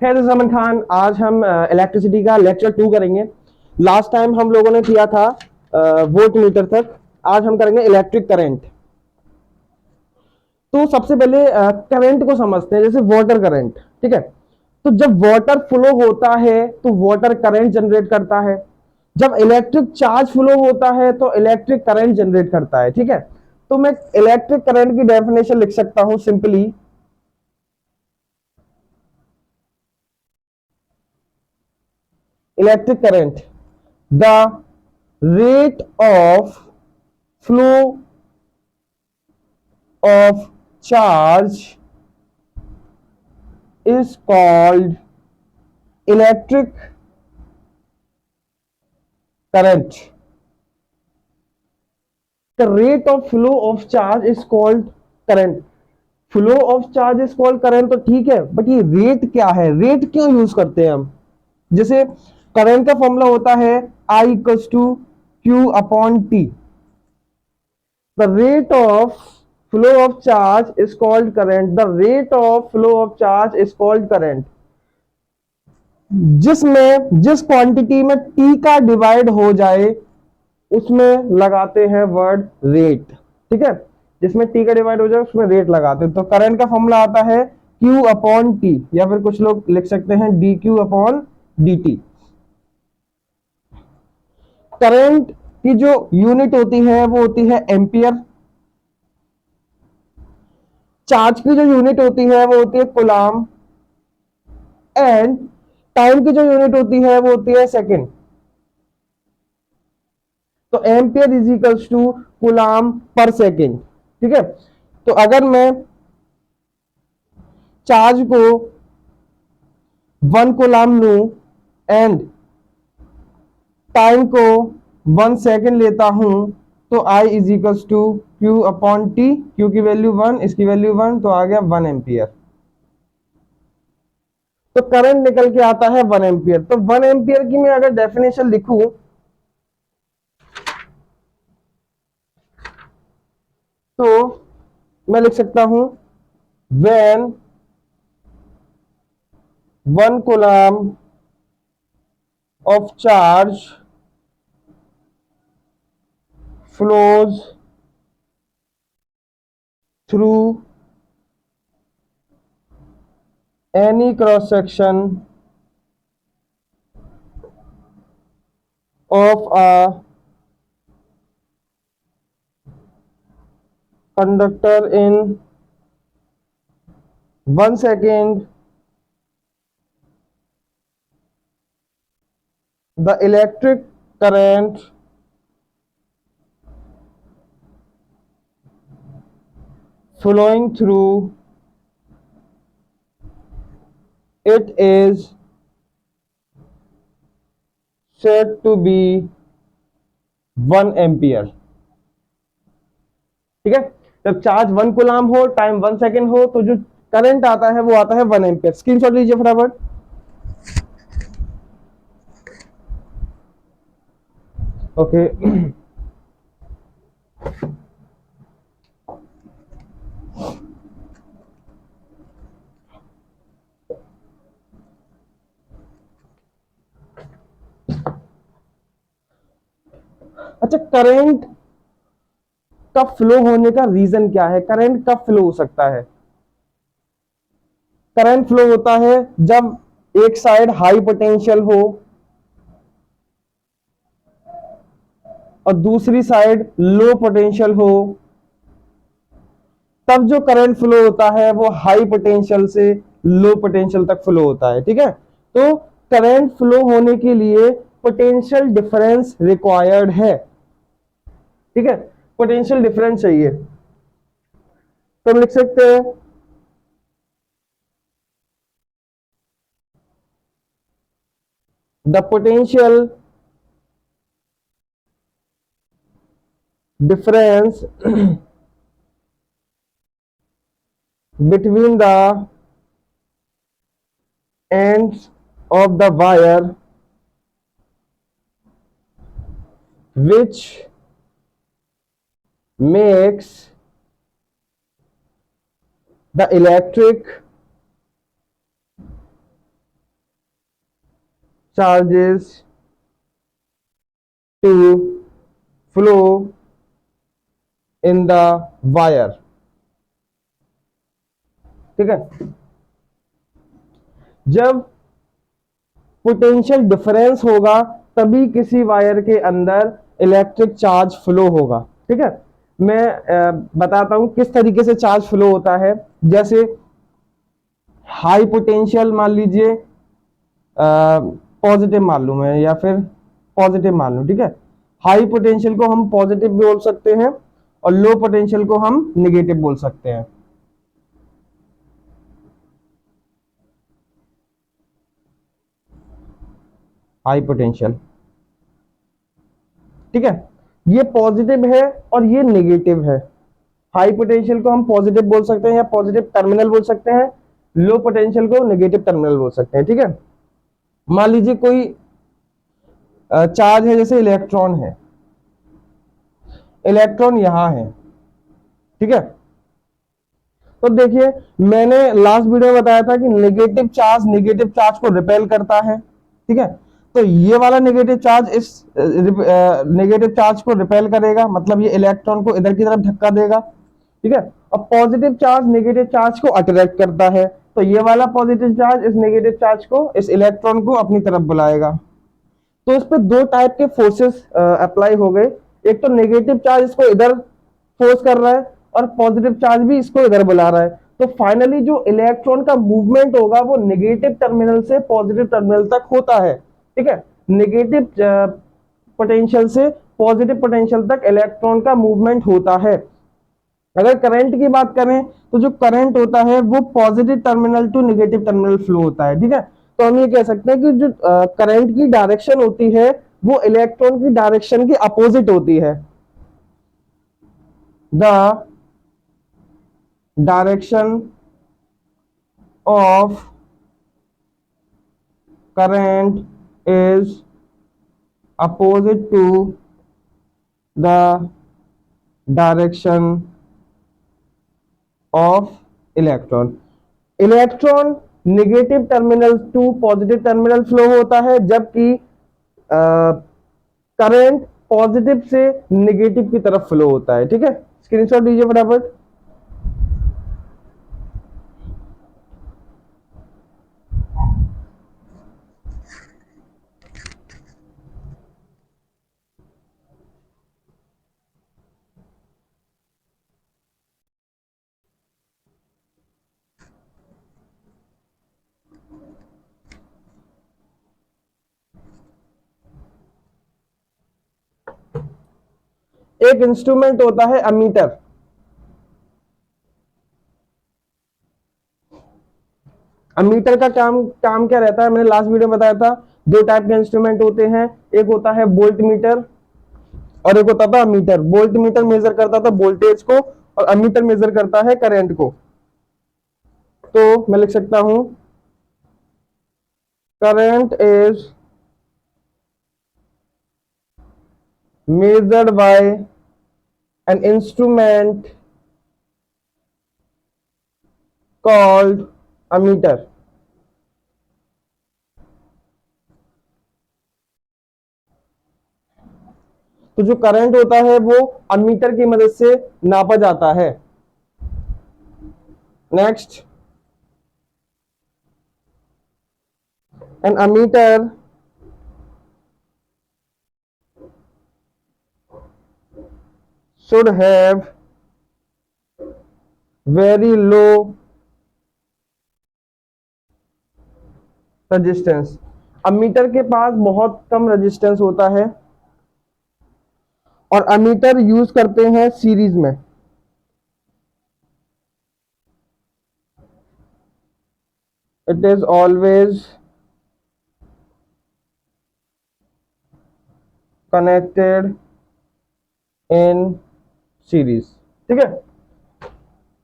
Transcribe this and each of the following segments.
है जमन खान। आज हम इलेक्ट्रिसिटी का लेक्चर 2 करेंगे। लास्ट टाइम हम लोगों ने किया था वोल्ट मीटर तक। आज हम करेंगे इलेक्ट्रिक करंट। तो सबसे पहले करंट को समझते हैं, जैसे वाटर करंट। ठीक है, तो जब वाटर फ्लो होता है तो वाटर करंट जनरेट करता है। जब इलेक्ट्रिक चार्ज फ्लो होता है तो इलेक्ट्रिक करंट जनरेट करता है। ठीक है, तो मैं इलेक्ट्रिक करंट की डेफिनेशन लिख सकता हूं simply. Electric current, the rate of flow of charge is called electric current. The rate of flow of charge is called current. Flow of charge is called current, तो ठीक है, but ये rate क्या है? Rate क्यों use करते हैं हम? जैसे करंट का फॉर्मूला होता है I equals to Q upon T. The rate of flow of charge is called current. The rate of flow of charge is called current. जिसमें जिस क्वांटिटी में t का डिवाइड हो जाए उसमें लगाते हैं वर्ड रेट। ठीक है, जिसमें t का डिवाइड हो जाए उसमें रेट लगाते हैं। तो करंट का फॉर्मूला आता है q अपॉन टी, या फिर कुछ लोग लिख सकते हैं D Q upon D T. Current की जो यूनिट होती है वो होती है एम्पियर। चार्ज की जो यूनिट होती है वो होती है कूलाम। एंड टाइम की जो यूनिट होती है वो होती है सेकेंड। तो ampere is equals to coulomb per second. ठीक है, तो अगर मैं चार्ज को 1 कूलाम लू एंड टाइम को 1 सेकेंड लेता हूं, तो I is equals to Q upon T. Q की वैल्यू 1, इसकी वैल्यू 1, तो आ गया 1 एम्पियर। तो करंट निकल के आता है 1 एम्पियर। तो 1 एम्पियर की मैं अगर डेफिनेशन लिखूं तो मैं लिख सकता हूं when 1 coulomb of charge flows through any cross section of a conductor in 1 second, the electric current flowing through it is said to be 1 ampere. ठीक है, जब चार्ज 1 कूलाम हो, टाइम 1 सेकेंड हो, तो जो करंट आता है वो आता है 1 एम्पियर। स्क्रीनशॉट लीजिए फटाफट। ओके अच्छा, करंट का फ्लो होने का रीजन क्या है? करंट कब फ्लो हो सकता है? करंट फ्लो होता है जब एक साइड हाई पोटेंशियल हो और दूसरी साइड लो पोटेंशियल हो, तब जो करंट फ्लो होता है वो हाई पोटेंशियल से लो पोटेंशियल तक फ्लो होता है। ठीक है, तो करंट फ्लो होने के लिए पोटेंशियल डिफरेंस रिक्वायर्ड है। ठीक है, पोटेंशियल डिफरेंस चाहिए। तो हम लिख सकते हैं the potential difference between the ends of the wire which makes the electric charges to flow in the wire। ठीक है, जब पोटेंशियल डिफरेंस होगा तभी किसी वायर के अंदर इलेक्ट्रिक चार्ज फ्लो होगा। ठीक है, मैं बताता हूं किस तरीके से चार्ज फ्लो होता है। जैसे हाई पोटेंशियल मान लीजिए पॉजिटिव मान लूं मैं, या फिर पॉजिटिव मान लूं। ठीक है, हाई पोटेंशियल को हम पॉजिटिव भी बोल सकते हैं और लो पोटेंशियल को हम निगेटिव बोल सकते हैं। हाई पोटेंशियल, ठीक है, ये पॉजिटिव है और ये नेगेटिव है। हाई पोटेंशियल को हम पॉजिटिव बोल सकते हैं या पॉजिटिव टर्मिनल बोल सकते हैं, लो पोटेंशियल को नेगेटिव टर्मिनल बोल सकते हैं। ठीक है, मान लीजिए कोई चार्ज है, जैसे इलेक्ट्रॉन है, इलेक्ट्रॉन यहां है। ठीक है, तो देखिए मैंने लास्ट वीडियो में बताया था कि नेगेटिव चार्ज को रिपेल करता है। ठीक है, तो ये वाला नेगेटिव चार्ज इस नेगेटिव चार्ज को रिपेल करेगा, मतलब ये इलेक्ट्रॉन को इधर की तरफ धक्का देगा। ठीक है, और पॉजिटिव चार्ज नेगेटिव चार्ज को अट्रैक्ट करता है, तो ये वाला पॉजिटिव चार्ज इस नेगेटिव चार्ज को, इस इलेक्ट्रॉन को अपनी तरफ बुलाएगा। तो इस पे दो टाइप के फोर्सेस अप्लाई हो गए। एक तो नेगेटिव चार्ज इसको इधर फोर्स कर रहा है और पॉजिटिव चार्ज भी इसको इधर बुला रहा है। तो फाइनली जो इलेक्ट्रॉन का मूवमेंट होगा वो नेगेटिव टर्मिनल से पॉजिटिव टर्मिनल तक होता है। ठीक है, नेगेटिव पोटेंशियल से पॉजिटिव पोटेंशियल तक इलेक्ट्रॉन का मूवमेंट होता है। अगर करंट की बात करें तो जो करंट होता है वो positive terminal to negative terminal flow होता है। ठीक है, तो हम ये कह सकते हैं कि जो करंट की डायरेक्शन होती है वो इलेक्ट्रॉन की डायरेक्शन की अपोजिट होती है। The direction of current is opposite to the direction of electron. Electron negative terminal to positive terminal flow होता है, जबकि करंट पॉजिटिव से नेगेटिव की तरफ फ्लो होता है। ठीक है, स्क्रीनशॉट लीजिए फटाफट। एक इंस्ट्रूमेंट होता है अमीटर। अमीटर का काम क्या रहता है, मैंने लास्ट वीडियो में बताया था। दो टाइप के इंस्ट्रूमेंट होते हैं, एक होता है वोल्ट मीटर और एक होता था अमीटर। वोल्ट मीटर मेजर करता था वोल्टेज को और अमीटर मेजर करता है करंट को। तो मैं लिख सकता हूं current is measured by an instrument called ammeter। तो जो करंट होता है वो अमीटर की मदद से नापा जाता है। Next, an ammeter should have very low resistance. Ammeter के पास बहुत कम रेजिस्टेंस होता है और अमीटर यूज करते हैं सीरीज में। It is always connected in series. ठीक है,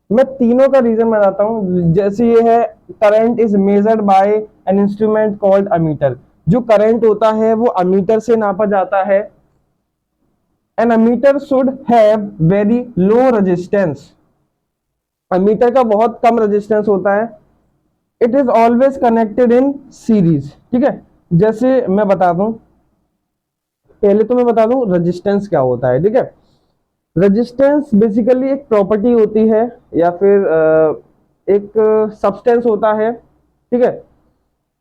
मैं तीनों का रीजन बताता हूं। जैसे ये है current is measured by an instrument called ammeter. जो करंट होता है वो अमीटर से नापा जाता है। An ammeter should have very low resistance. Ammeter का बहुत कम रेजिस्टेंस होता है। It is always connected in series. ठीक है, जैसे मैं बता दूं, पहले तो मैं बता दूं रेजिस्टेंस क्या होता है, ठीक है। रेजिस्टेंस बेसिकली एक प्रॉपर्टी होती है या फिर एक सब्सटेंस होता है, ठीक है,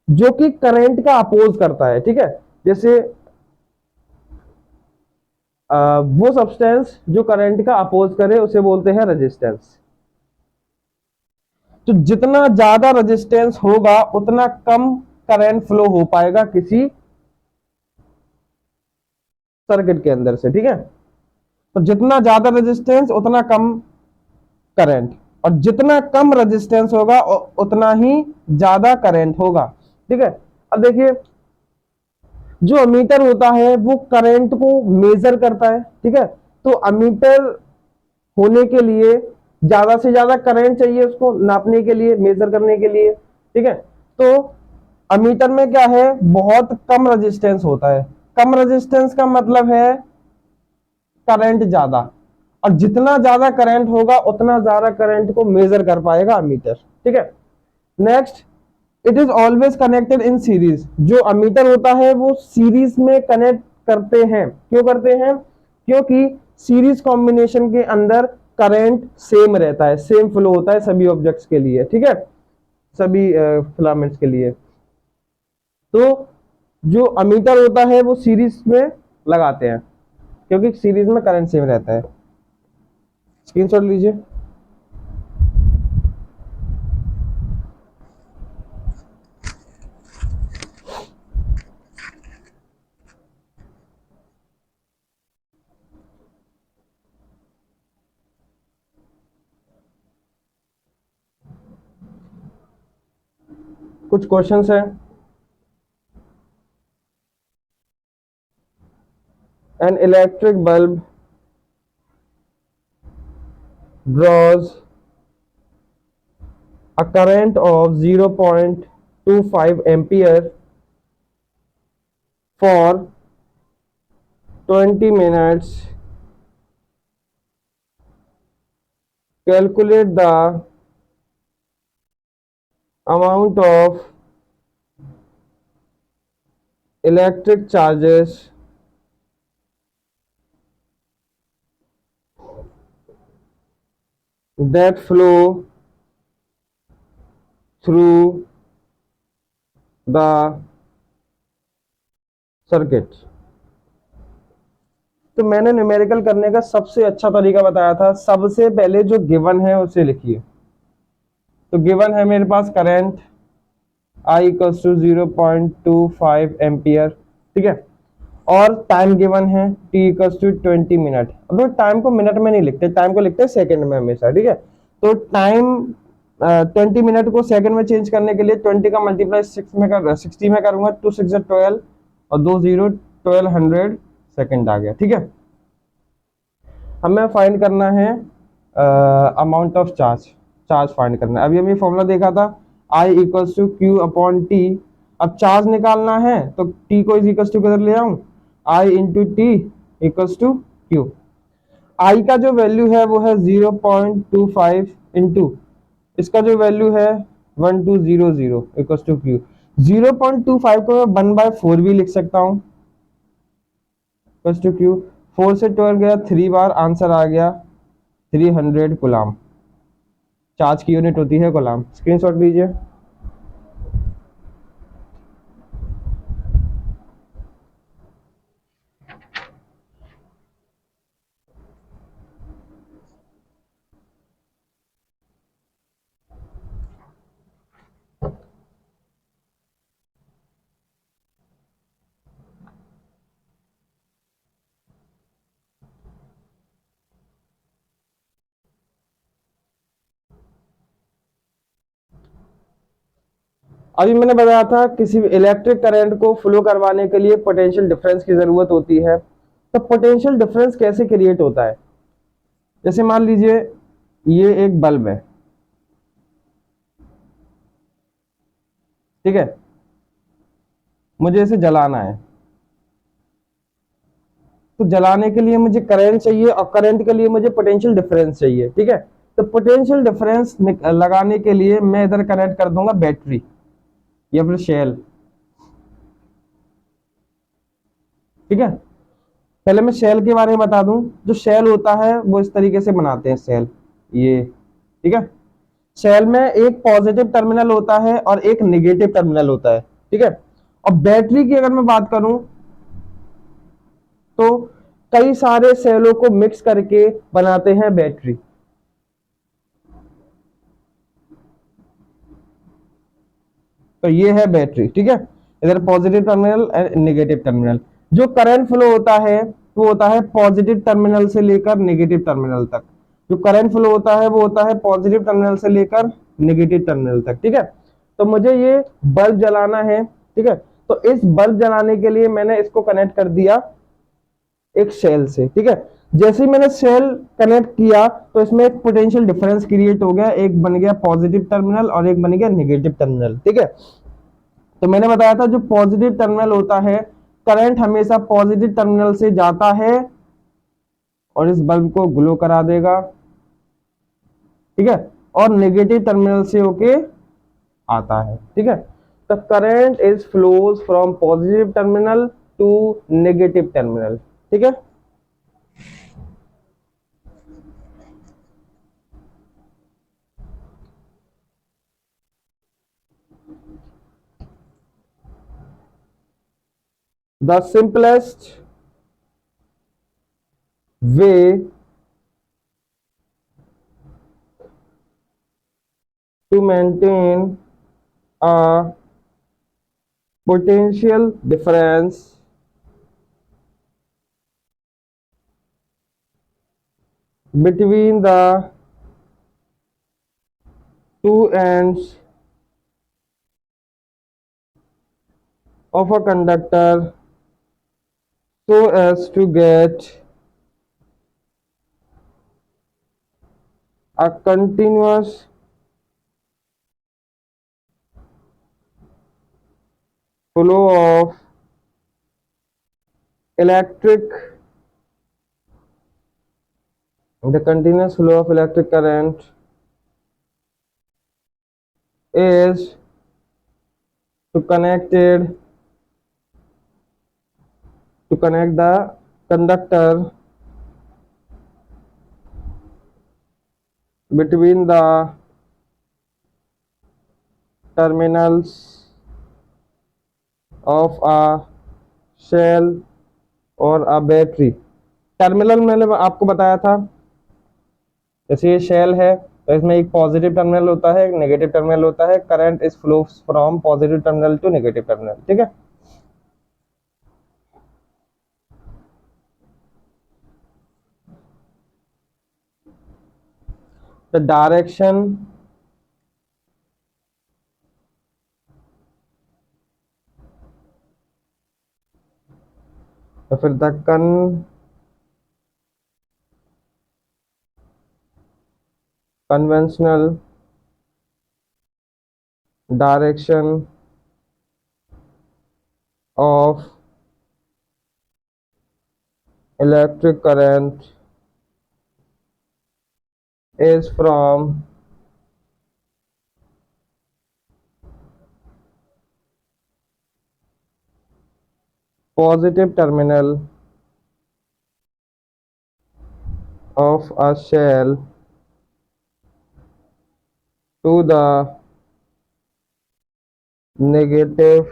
जो कि करंट का अपोज करता है, ठीक है। जैसे वो सब्सटेंस जो करंट का अपोज करे उसे बोलते हैं रेजिस्टेंस। तो जितना ज्यादा रेजिस्टेंस होगा उतना कम करंट फ्लो हो पाएगा किसी सर्किट के अंदर से, ठीक है। तो जितना ज्यादा रेजिस्टेंस उतना कम करंट, और जितना कम रेजिस्टेंस होगा उतना ही ज्यादा करंट होगा, ठीक है। अब देखिए, जो अमीटर होता है वो करंट को मेजर करता है, ठीक है। तो अमीटर होने के लिए ज्यादा से ज्यादा करंट चाहिए उसको नापने के लिए, मेजर करने के लिए, ठीक है। तो अमीटर में क्या है, बहुत कम रेजिस्टेंस होता है। कम रेजिस्टेंस का मतलब है करंट ज्यादा, और जितना ज्यादा करंट होगा उतना ज्यादा करंट को मेजर कर पाएगा अमीटर, ठीक है। Next, it is always connected in series. जो अमीटर होता है वो सीरीज में कनेक्ट करते हैं। क्यों करते हैं? क्योंकि सीरीज कॉम्बिनेशन के अंदर करंट सेम रहता है, सेम फ्लो होता है सभी ऑब्जेक्ट्स के लिए, ठीक है, सभी फिलामेंट्स के लिए। तो जो अमीटर होता है वो सीरीज में लगाते हैं क्योंकि सीरीज में करंट सेम रहता है। स्क्रीनशॉट लीजिए। कुछ क्वेश्चंस हैं। An electric bulb draws a current of 0.25 ampere for 20 minutes. Calculate the amount of electric charges that flow through the circuit। तो मैंने न्यूमेरिकल करने का सबसे अच्छा तरीका बताया था, सबसे पहले जो गिवन है उसे लिखिए। तो गिवन है मेरे पास current I equals to 0.25 ampere, ठीक है, और टाइम गिवन है T इक्वल्स टू 20 मिनट। अब टाइम को मिनट में नहीं लिखते, टाइम को लिखते हैं सेकंड में हमेशा, ठीक है। तो टाइम 20 मिनट को सेकंड में चेंज करने के लिए 20 का मल्टीप्लाई 60 में करूंगा, 2 6 12 और 2 0 1200 सेकंड आ गया, ठीक है। हमें फाइंड करना है amount of charge, charge find करना है। अभी हमें फॉर्मूला देखा था I equals to Q upon T. अब चार्ज निकालना है तो T को इज इक्वल्स टू किधर ले आऊं, I into T equals to Q. I का जो वैल्यू है वो है 0.25 इंटू इसका जो वैल्यू है 1200 इक्वल्स टू क्यू। 0.25 को मैं 1/4 भी लिख सकता हूं इक्वल्स टू क्यू। 4 से 12 गया 3 बार, आंसर आ गया 300 कूलाम। चार्ज की यूनिट होती है कूलाम। स्क्रीनशॉट लीजिए। अभी मैंने बताया था किसी इलेक्ट्रिक करंट को फ्लो करवाने के लिए पोटेंशियल डिफरेंस की जरूरत होती है। तो पोटेंशियल डिफरेंस कैसे क्रिएट होता है? जैसे मान लीजिए ये एक बल्ब है, ठीक है, मुझे इसे जलाना है। तो जलाने के लिए मुझे करंट चाहिए और करंट के लिए मुझे पोटेंशियल डिफरेंस चाहिए, ठीक है। तो पोटेंशियल डिफरेंस लगाने के लिए मैं इधर कनेक्ट कर दूंगा बैटरी या फिर शेल, ठीक है, पहले मैं शेल के बारे में बता दूं। जो शेल होता है वो इस तरीके से बनाते हैं शेल, ये, ठीक है। शेल में एक पॉजिटिव टर्मिनल होता है और एक नेगेटिव टर्मिनल होता है, ठीक है। और बैटरी की अगर मैं बात करूं तो कई सारे सेलों को मिक्स करके बनाते हैं बैटरी। तो ये है बैटरी, ठीक है। इधर positive terminal and negative terminal. जो करंट फ्लो होता है वो होता है पॉजिटिव टर्मिनल से लेकर नेगेटिव टर्मिनल तक। जो करंट फ्लो होता है वो होता है पॉजिटिव टर्मिनल से लेकर नेगेटिव टर्मिनल तक, ठीक है। तो मुझे ये बल्ब जलाना है, ठीक है। तो इस बल्ब जलाने के लिए मैंने इसको कनेक्ट कर दिया एक सेल से, ठीक है। जैसे ही मैंने सेल कनेक्ट किया तो इसमें एक पोटेंशियल डिफरेंस क्रिएट हो गया, एक बन गया पॉजिटिव टर्मिनल और एक बन गया नेगेटिव टर्मिनल, ठीक है। तो मैंने बताया था जो पॉजिटिव टर्मिनल होता है, करंट हमेशा पॉजिटिव टर्मिनल से जाता है और इस बल्ब को ग्लो करा देगा, ठीक है। और नेगेटिव टर्मिनल से होके आता है, ठीक है। The current is flows from positive terminal to negative terminal, ठीक है। The simplest way to maintain a potential difference between the two ends of a conductor so as to get a continuous flow of electric the continuous flow of electric current is to connect the conductor between the terminals of a cell और a battery। Terminal मैंने आपको बताया था, जैसे ये shell है तो इसमें एक पॉजिटिव टर्मिनल होता है, एक नेगेटिव टर्मिनल होता है। Current is flow from positive terminal to negative terminal, ठीक है। द डायरेक्शन तो फिर the conventional direction of electric current is from positive terminal of a shell to the negative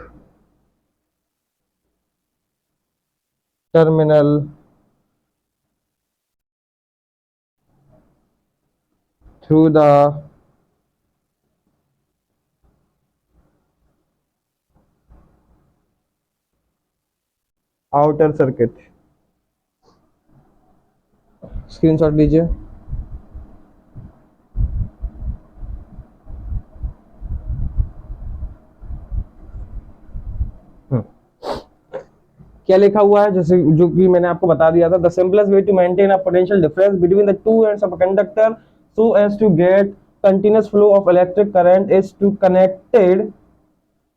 terminal through the outer circuit। Screenshot लीजिए। क्या लिखा हुआ है, जैसे जो कि मैंने आपको बता दिया था, the simplest way to maintain a potential difference between the two ends of a conductor so as to get continuous flow of electric current is to connected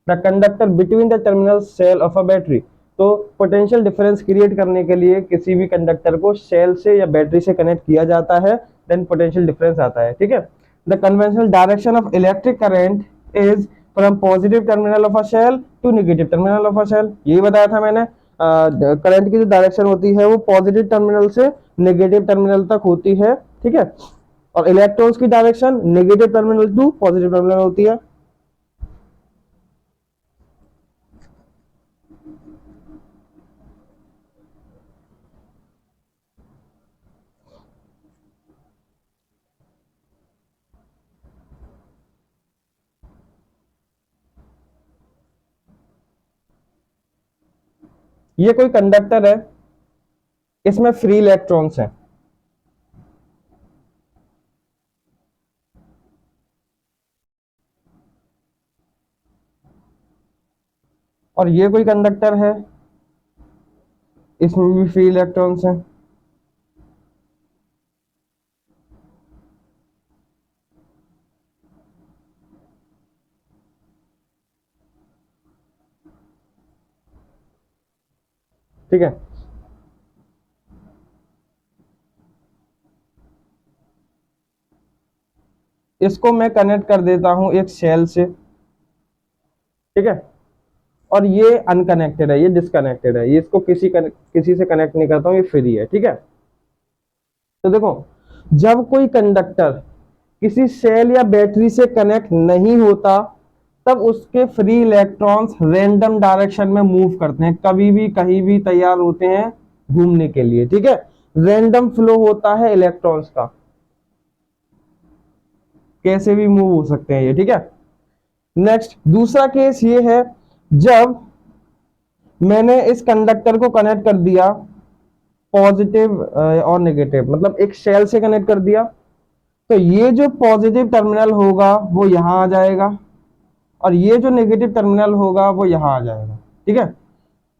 the conductor between the terminal cell of a battery. तो potential difference create करने के लिए किसी भी conductor को cell से या battery से कनेक्ट किया जाता है, देन पोटेंशियल डिफरेंस आता है, ठीक है। The conventional direction of electric current is from positive terminal of a cell to negative terminal of a cell, यही बताया था मैंने। करंट की जो डायरेक्शन होती है वो पॉजिटिव टर्मिनल से नेगेटिव टर्मिनल तक होती है, ठीक है। और इलेक्ट्रॉन्स की direction negative terminal to positive terminal होती है। ये कोई कंडक्टर है, इसमें फ्री इलेक्ट्रॉन्स हैं, और ये कोई कंडक्टर है, इसमें भी फ्री इलेक्ट्रॉन्स हैं। ठीक है, इसको मैं कनेक्ट कर देता हूं एक सेल से, ठीक है। और ये अनकनेक्टेड है, ये डिसकनेक्टेड है, ये इसको किसी से कनेक्ट नहीं करता हूं, ये फ्री है, ठीक है। तो देखो, जब कोई कंडक्टर किसी सेल या बैटरी से कनेक्ट नहीं होता तब उसके फ्री इलेक्ट्रॉन्स रैंडम डायरेक्शन में मूव करते हैं, कभी भी कहीं भी तैयार होते हैं घूमने के लिए, ठीक है। रैंडम फ्लो होता है इलेक्ट्रॉन्स का, कैसे भी मूव हो सकते हैं ये, ठीक है। नेक्स्ट दूसरा केस ये है, जब मैंने इस कंडक्टर को कनेक्ट कर दिया पॉजिटिव और नेगेटिव, मतलब एक सेल से कनेक्ट कर दिया, तो ये जो पॉजिटिव टर्मिनल होगा वो यहां आ जाएगा और ये जो नेगेटिव टर्मिनल होगा वो यहां आ जाएगा, ठीक है।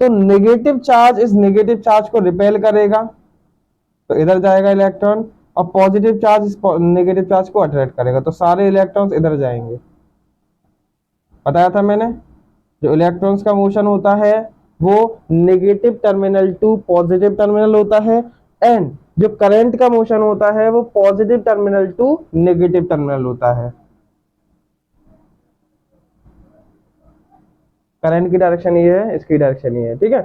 तो नेगेटिव चार्ज इस नेगेटिव चार्ज को रिपेल करेगा, तो इधर जाएगा इलेक्ट्रॉन, और पॉजिटिव चार्ज इस नेगेटिव चार्ज को अट्रैक्ट करेगा, तो सारे इलेक्ट्रॉन्स इधर जाएंगे। बताया था मैंने, जो इलेक्ट्रॉन्स का मोशन होता है वो negative terminal to positive terminal होता है, एंड जो करंट का मोशन होता है वो positive terminal to negative terminal होता है। करंट की डायरेक्शन ये है, इसकी डायरेक्शन ये है, ठीक है।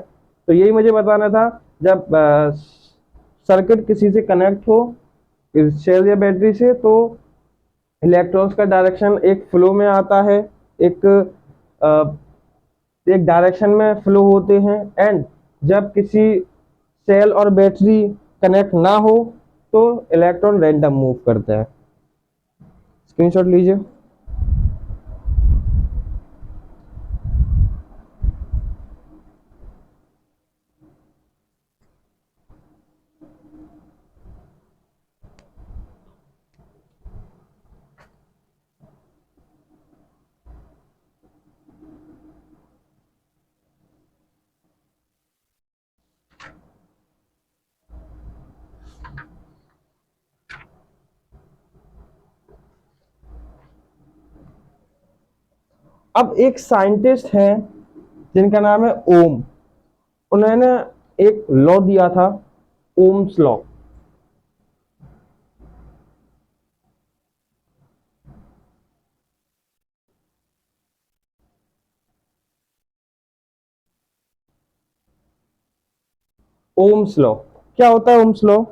तो यही मुझे बताना था, जब सर्किट किसी से कनेक्ट हो सेल या बैटरी से, तो इलेक्ट्रॉन्स का डायरेक्शन एक फ्लो में आता है, एक एक डायरेक्शन में फ्लो होते हैं, एंड जब किसी सेल और बैटरी कनेक्ट ना हो तो इलेक्ट्रॉन रैंडम मूव करते हैं। स्क्रीनशॉट लीजिए। अब एक साइंटिस्ट है जिनका नाम है ओम, उन्होंने एक लॉ दिया था, ओम्स लॉ। ओम्स लॉ क्या होता है? ओम्स लॉ,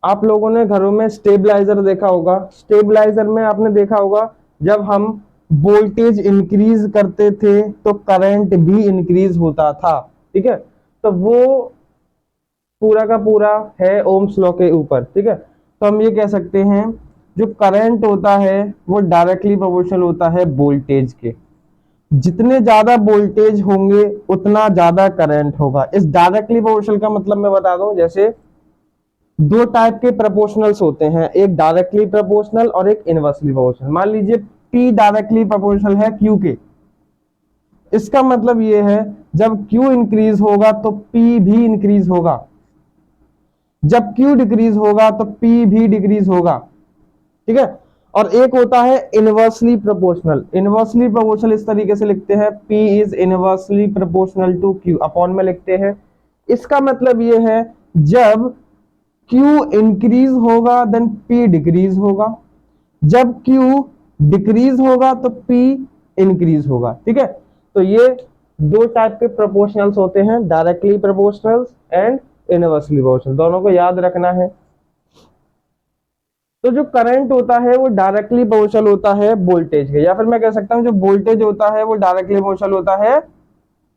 आप लोगों ने घरों में स्टेबलाइजर देखा होगा, स्टेबलाइजर में आपने देखा होगा जब हम वोल्टेज इंक्रीज करते थे तो करंट भी इंक्रीज होता था, ठीक है। तो वो पूरा का पूरा है ओम्स लॉ के ऊपर, ठीक है। तो हम ये कह सकते हैं जो करंट होता है वो डायरेक्टली प्रोपोर्शनल होता है वोल्टेज के, जितने ज्यादा वोल्टेज होंगे उतना ज्यादा करंट होगा। इस डायरेक्टली प्रोपोर्शनल का मतलब मैं बता दूं, जैसे दो टाइप के प्रोपोर्शनल्स होते हैं, एक डायरेक्टली प्रोपोर्शनल और एक इनवर्सली प्रोपोर्शनल। मान लीजिए P डायरेक्टली प्रोपोर्शनल है Q के, इसका मतलब ये है जब Q इंक्रीज होगा तो P भी इंक्रीज होगा, जब Q डिक्रीज होगा तो P भी डिक्रीज होगा, ठीक है। और एक होता है इनवर्सली प्रोपोर्शनल। इनवर्सली प्रोपोर्शनल इस तरीके से लिखते हैं, P is inversely proportional to Q, upon में लिखते हैं। इसका मतलब ये है जब Q इंक्रीज होगा देन P डिक्रीज होगा, जब Q डिक्रीज होगा तो P इंक्रीज होगा। ठीक है, तो ये दो टाइप के प्रोपोर्शनल्स होते हैं, directly proportional and inversely proportional, दोनों को याद रखना है। तो जो करंट होता है वो डायरेक्टली प्रोपोर्शनल होता है वोल्टेज के, या फिर मैं कह सकता हूं जो वोल्टेज होता है वो डायरेक्टली प्रोपोर्शनल होता है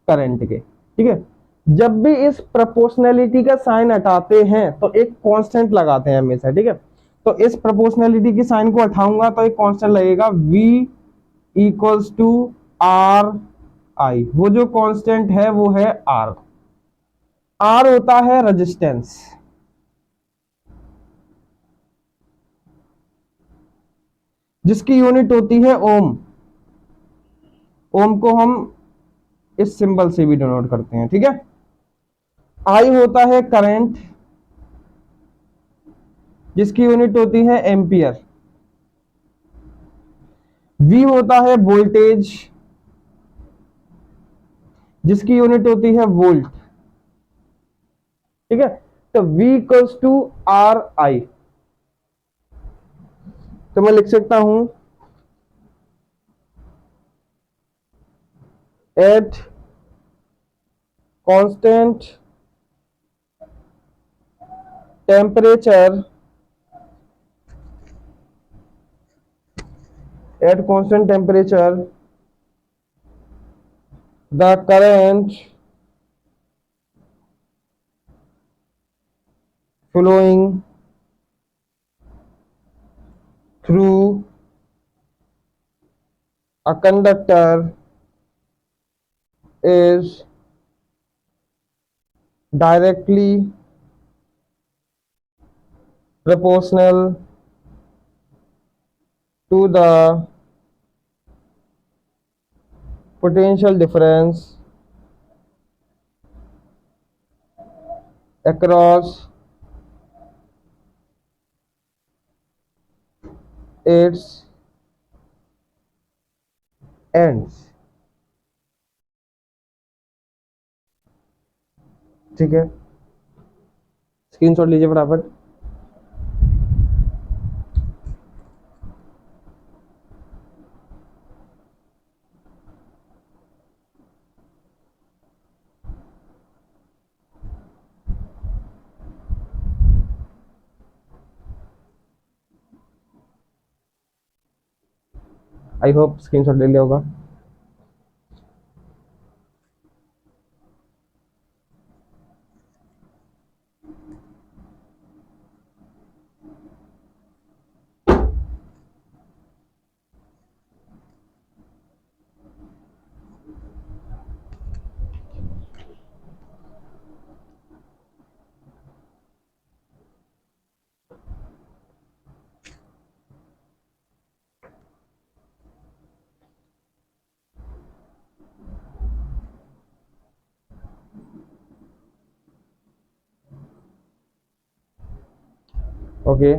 करंट के। ठीक है, जब भी इस प्रोपोर्शनलिटी का साइन हटाते हैं तो एक कांस्टेंट लगाते हैं हमेशा। ठीक है, तो इस प्रोपोर्शनलिटी की साइन को हटाऊंगा तो एक कांस्टेंट लगेगा V equals to R I. वो जो कांस्टेंट है वो है R। R होता है रेजिस्टेंस, जिसकी यूनिट होती है ओम। ओम को हम इस सिंबल से भी डिनोट करते हैं। ठीक है, आई होता है करंट, जिसकी यूनिट होती है एम्पियर। वी होता है वोल्टेज, जिसकी यूनिट होती है वोल्ट। ठीक है, तो V equals to R I. तो मैं लिख सकता हूं at constant temperature, at constant temperature the current flowing through a conductor is directly proportional to the potential difference across its ends। ठीक है, स्क्रीनशॉट लीजिए फटाफट। आई होप स्क्रीनशॉट ले लिया होगा। ओके,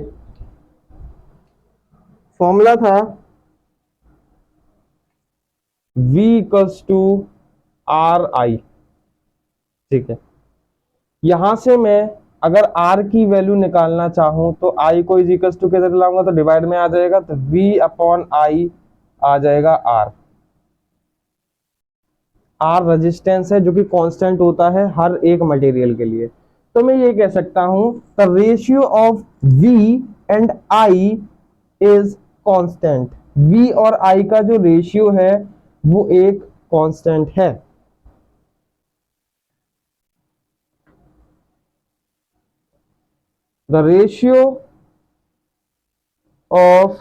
फॉर्मूला था V equals to R I. ठीक है, यहां से मैं अगर R की वैल्यू निकालना चाहूं तो I को इज इक्वल्स टू कैसे लाऊंगा, तो डिवाइड में आ जाएगा, तो V अपॉन I आ जाएगा R। R रेजिस्टेंस है जो कि कांस्टेंट होता है हर एक मटेरियल के लिए। तो मैं ये कह सकता हूं the ratio of V and I is constant. V और I का जो रेशियो है वो एक कांस्टेंट है। The ratio of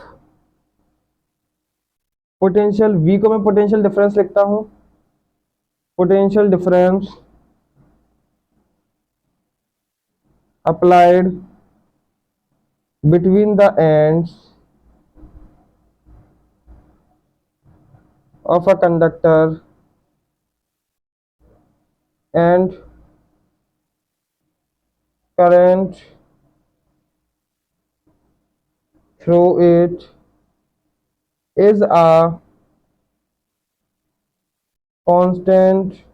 potential, V को मैं पोटेंशियल डिफरेंस लिखता हूं, potential difference applied between the ends of a conductor and current through it is a constant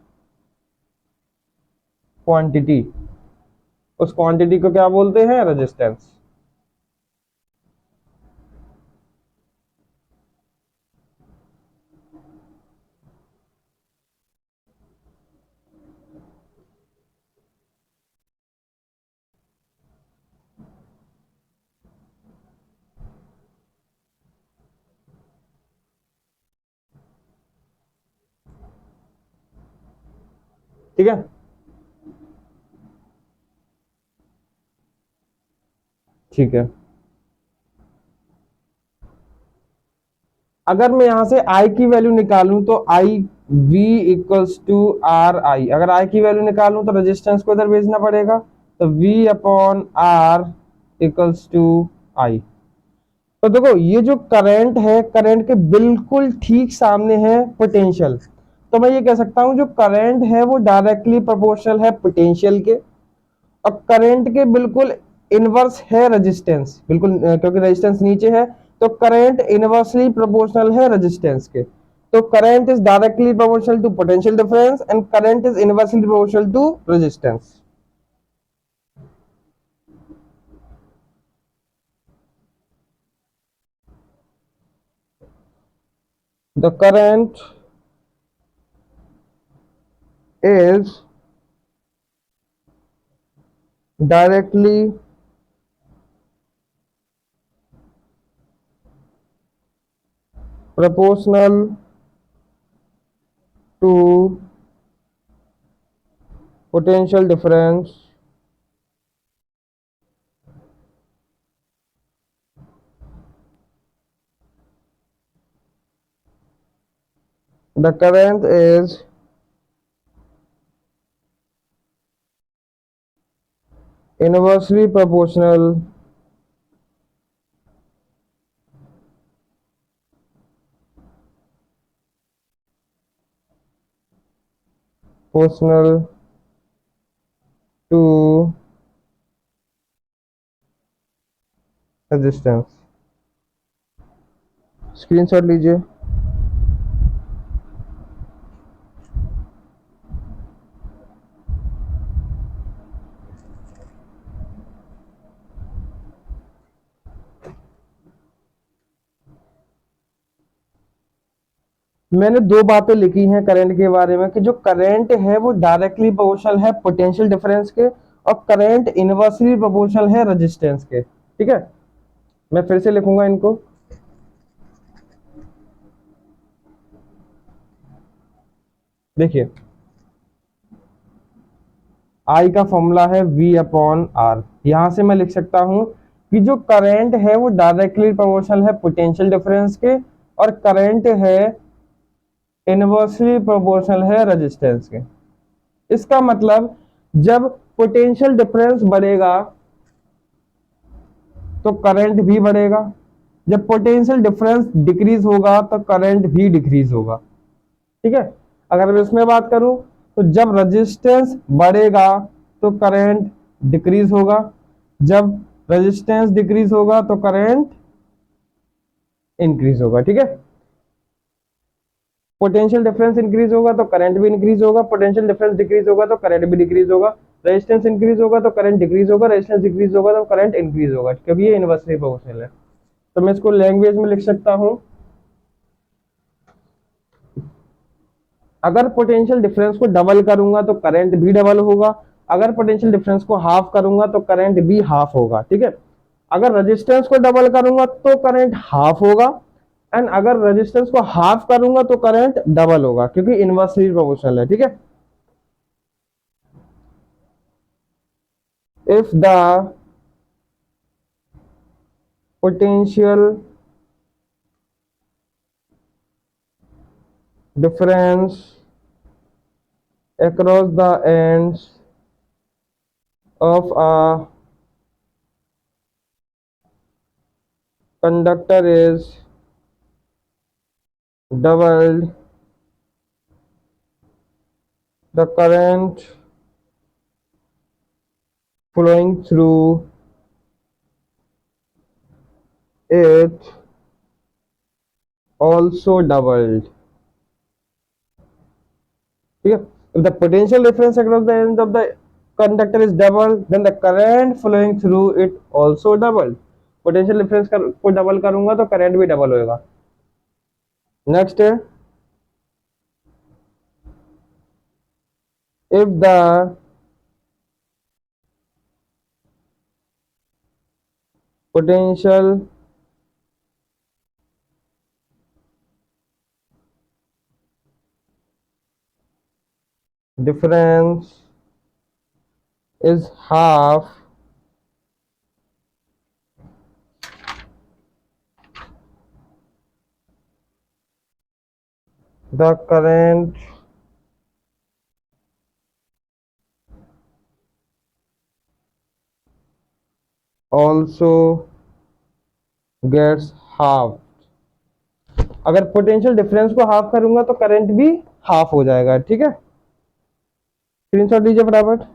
quantity। उस क्वांटिटी को क्या बोलते हैं, रेजिस्टेंस। ठीक है। ठीक है, अगर मैं यहां से आई की वैल्यू निकालूं तो I V equals to R I, अगर आई की वैल्यू निकालूं तो रेजिस्टेंस को इधर भेजना पड़ेगा, तो V upon R equals to I. तो देखो ये जो करंट है, करंट के बिल्कुल ठीक सामने है पोटेंशियल, तो मैं ये कह सकता हूं जो करंट है वो डायरेक्टली प्रोपोर्शनल है पोटेंशियल के, और करंट के बिल्कुल इनवर्स है रेजिस्टेंस, बिल्कुल क्योंकि रेजिस्टेंस नीचे है, तो करंट इनवर्सली प्रोपोर्शनल है रेजिस्टेंस के। तो current is directly proportional to potential difference and current is inversely proportional to resistance. The current is directly proportional to potential difference the current is inversely proportional to resistance। Screenshot लीजिए। मैंने दो बातें लिखी हैं current के बारे में, कि जो करंट है वो डायरेक्टली प्रोपोर्शनल है पोटेंशियल डिफरेंस के, और करंट इनवर्सली प्रोपोर्शनल है रेजिस्टेंस के। ठीक है, मैं फिर से लिखूंगा इनको। देखिए, आई का फॉर्मूला है V अपॉन आर, यहां से मैं लिख सकता हूं कि जो करंट है वो डायरेक्टली प्रोपोर्शनल है पोटेंशियल डिफरेंस के, और करंट है इनवर्सली प्रोपोर्शनल है रेजिस्टेंस के। इसका मतलब जब पोटेंशियल डिफरेंस बढ़ेगा तो करंट भी बढ़ेगा, जब पोटेंशियल डिफरेंस डिक्रीज होगा तो करंट भी डिक्रीज होगा। ठीक है, अगर मैं इसमें बात करूं तो जब रेजिस्टेंस बढ़ेगा तो करंट डिक्रीज होगा, जब रेजिस्टेंस डिक्रीज होगा तो करंट इंक्रीज होगा। ठीक है, पोटेंशियल डिफरेंस इंक्रीज होगा तो करंट भी इंक्रीज होगा, पोटेंशियल डिफरेंस डिक्रीज होगा तो करंट भी डिक्रीज होगा, रेजिस्टेंस इंक्रीज होगा तो करंट डिक्रीज होगा, रेजिस्टेंस डिक्रीज होगा तो करंट इंक्रीज होगा, क्योंकि ये इनवर्सली प्रोपोर्शनल है। तो मैं इसको लैंग्वेज में लिख सकता हूं, अगर पोटेंशियल डिफरेंस को डबल करूंगा तो करंट भी डबल होगा, अगर पोटेंशियल डिफरेंस को हाफ करूंगा तो करंट भी हाफ होगा। ठीक है, अगर रेजिस्टेंस को डबल करूंगा तो करंट हाफ होगा, एंड अगर रेजिस्टेंस को हाफ करूंगा तो करंट डबल होगा, क्योंकि इनवर्सली प्रोपोर्शनल है। ठीक है, if the potential difference across the ends of a conductor is doubled, the current flowing through it also doubled। ठीक है, if the potential difference across the ends of the conductor is doubled then the current flowing through it also doubled। Potential difference को double करूंगा तो current भी double होगा। Next है, if the potential difference is half the current also gets half। अगर potential difference को half करूंगा तो करंट भी हाफ हो जाएगा। ठीक है, स्क्रीनशॉट लीजिए फटाफट।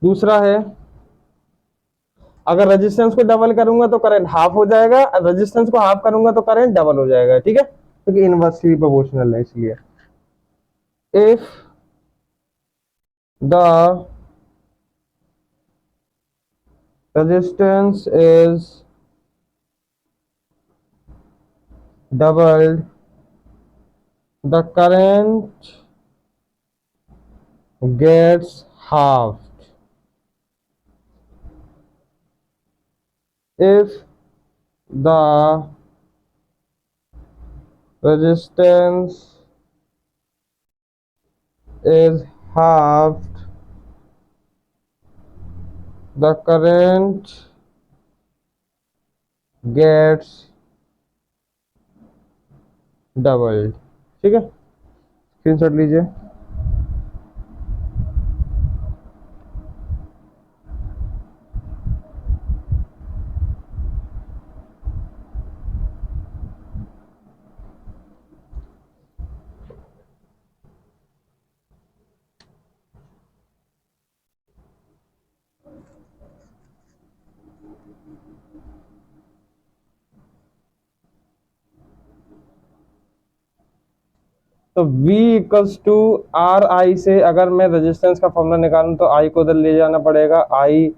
दूसरा है, अगर रेजिस्टेंस को डबल करूंगा तो करंट हाफ हो जाएगा, रेजिस्टेंस को हाफ करूंगा तो करंट डबल हो जाएगा। ठीक है, क्योंकि तो इनवर्सली प्रोपोर्शनल है इसलिए। If the resistance is doubled, the current gets halved। If the resistance is halved, the current gets doubled। ठीक है, स्क्रीनशॉट लीजिए। तो V equals to R I से अगर मैं रेजिस्टेंस का फॉर्मूला निकालूं तो I को उधर ले जाना पड़ेगा, I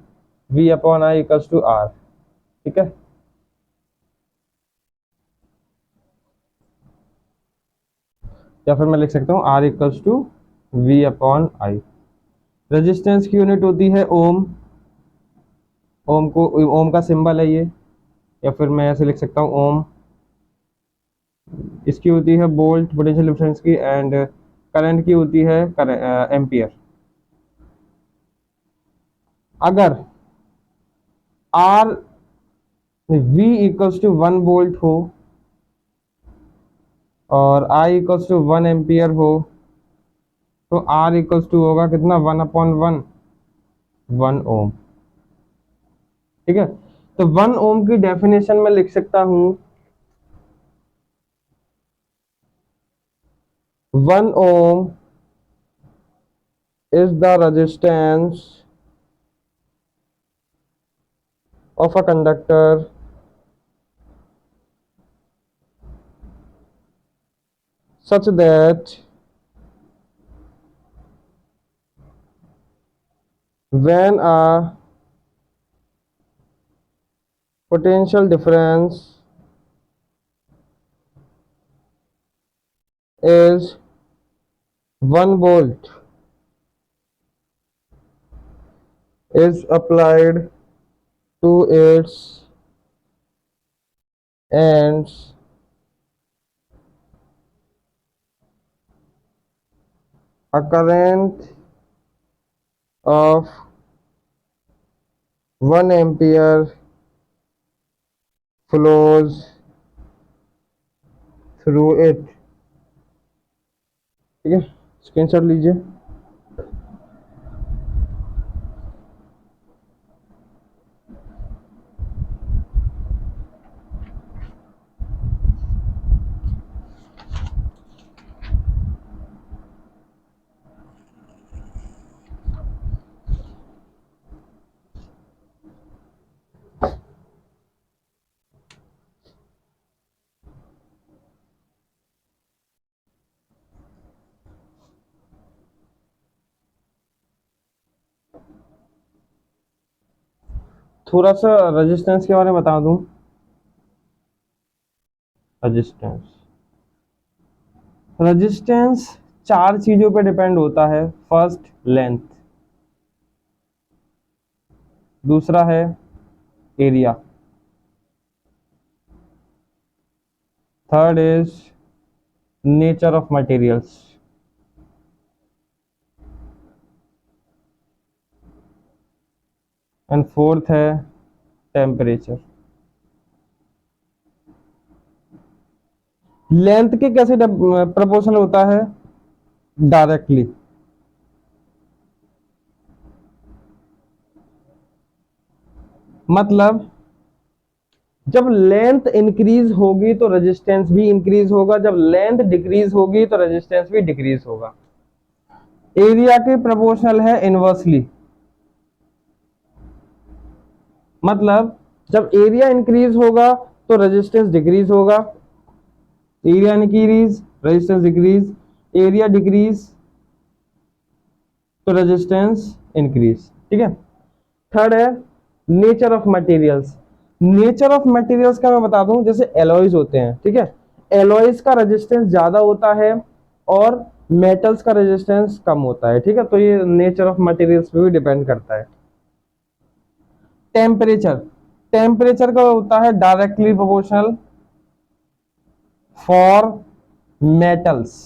V upon I equals to R. ठीक है, या फिर मैं लिख सकता हूँ R equals to V upon I. Resistance की यूनिट होती है ओम, ओम का सिंबल है ये, या फिर मैं ऐसे लिख सकता हूँ ओम। इसकी होती है वोल्ट पोटेंशियल डिफरेंस की, एंड करंट की होती है एम्पियर। अगर R V equals to 1 volt हो और I इक्वल्स टू 1 एम्पियर हो तो R इक्वल्स टू होगा कितना, 1/1, 1 ओम। ठीक है, तो 1 ओम की डेफिनेशन में लिख सकता हूं 1 ohm is the resistance of a conductor such that when a potential difference is 1 volt is applied to its ends, a current of 1 ampere flows through it। ठीक है, स्क्रीनशॉट लीजिए। थोड़ा सा रेजिस्टेंस के बारे में बता दूं। रेजिस्टेंस 4 चीजों पे डिपेंड होता है। फर्स्ट लेंथ, दूसरा है area, third is nature of materials, and fourth है टेम्परेचर। लेंथ के कैसे प्रपोर्शनल होता है? डायरेक्टली, मतलब जब लेंथ इंक्रीज होगी तो रेजिस्टेंस भी इंक्रीज होगा, जब लेंथ डिक्रीज होगी तो रेजिस्टेंस भी डिक्रीज होगा। एरिया के प्रोपोर्शनल है इनवर्सली, मतलब जब एरिया इंक्रीज होगा तो रेजिस्टेंस डिक्रीज होगा, area increase resistance decrease, area decrease तो रेजिस्टेंस इंक्रीज। ठीक है। थर्ड है nature of materials. Nature of materials का मैं बता दूं, जैसे एलॉयज होते हैं, ठीक है, एलॉयज का रेजिस्टेंस ज्यादा होता है और मेटल्स का रेजिस्टेंस कम होता है। ठीक है, तो ये नेचर ऑफ मटेरियल्स पे भी डिपेंड करता है। टेम्परेचर, टेम्परेचर का होता है डायरेक्टली प्रोपोर्शनल फॉर मेटल्स।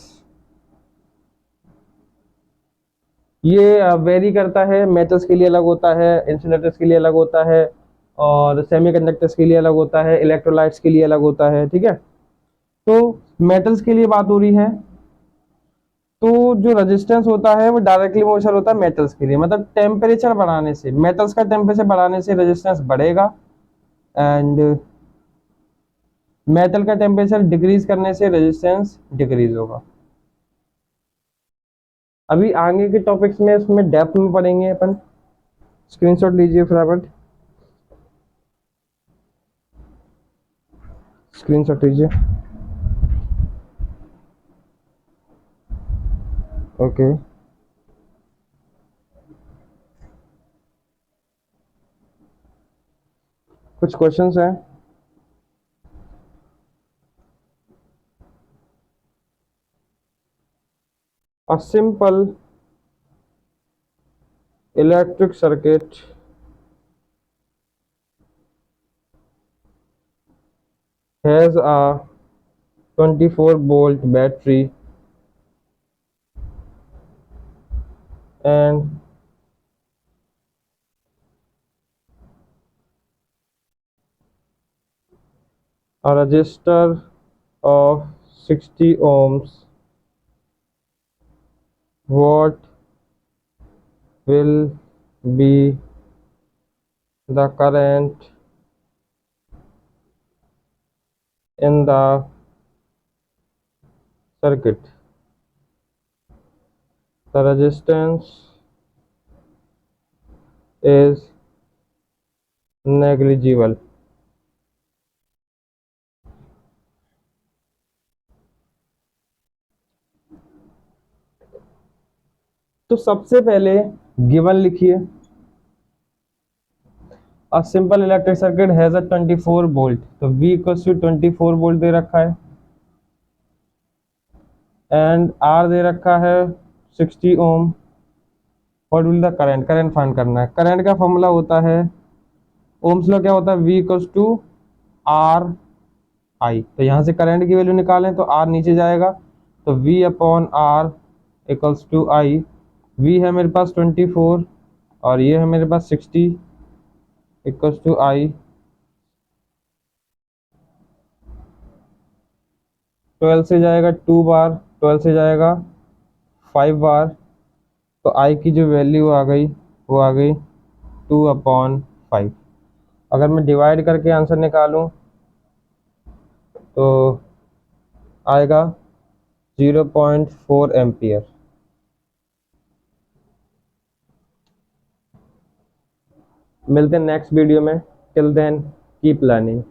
ये वेरी करता है, मेटल्स के लिए अलग होता है, इंसुलेटर्स के लिए अलग होता है, और सेमीकंडक्टर्स के लिए अलग होता है, इलेक्ट्रोलाइट्स के लिए अलग होता है। ठीक है, तो मेटल्स के लिए बात हो रही है, तो जो रेजिस्टेंस होता है वो डायरेक्टली प्रोपोर्शनल होता है मेटल्स के लिए, मतलब टेम्परेचर बढ़ाने से, मेटल्स का टेम्परेचर बढ़ाने से रेजिस्टेंस बढ़ेगा, एंड मेटल का टेम्परेचर डिक्रीज करने से रेजिस्टेंस डिक्रीज होगा। अभी आगे के टॉपिक्स में इसमें डेप्थ में पढ़ेंगे अपन। स्क्रीनशॉट लीजिए फटाफट, स्क्रीनशॉट लीजिए। ओके, कुछ क्वेश्चंस हैं? A simple electric circuit has a 24-volt battery and a resistor of 60 ohms. What will be the current in the circuit? The resistance is negligible. तो सबसे पहले गिवन लिखिए, a simple electric circuit has a 24 volt, तो V equals to 24 volt दे रखा है, and R दे रखा है 60 ohm. What will the current, current find करना है। करंट का फॉर्मूला होता है, ओम्स लॉ क्या होता है, V equals to R I, तो यहाँ से करंट की वैल्यू निकालें तो R नीचे जाएगा, तो V upon R equals to I। V है मेरे पास 24 और ये है मेरे पास 60 इक्वल्स टू I। 12 से जाएगा 2 बार, 12 से जाएगा 5 बार, तो I की जो वैल्यू आ गई वो आ गई 2/5। अगर मैं डिवाइड करके आंसर निकालूं तो आएगा 0.4 एम्पियर। मिलते हैं नेक्स्ट वीडियो में, टिल देन कीप लर्निंग।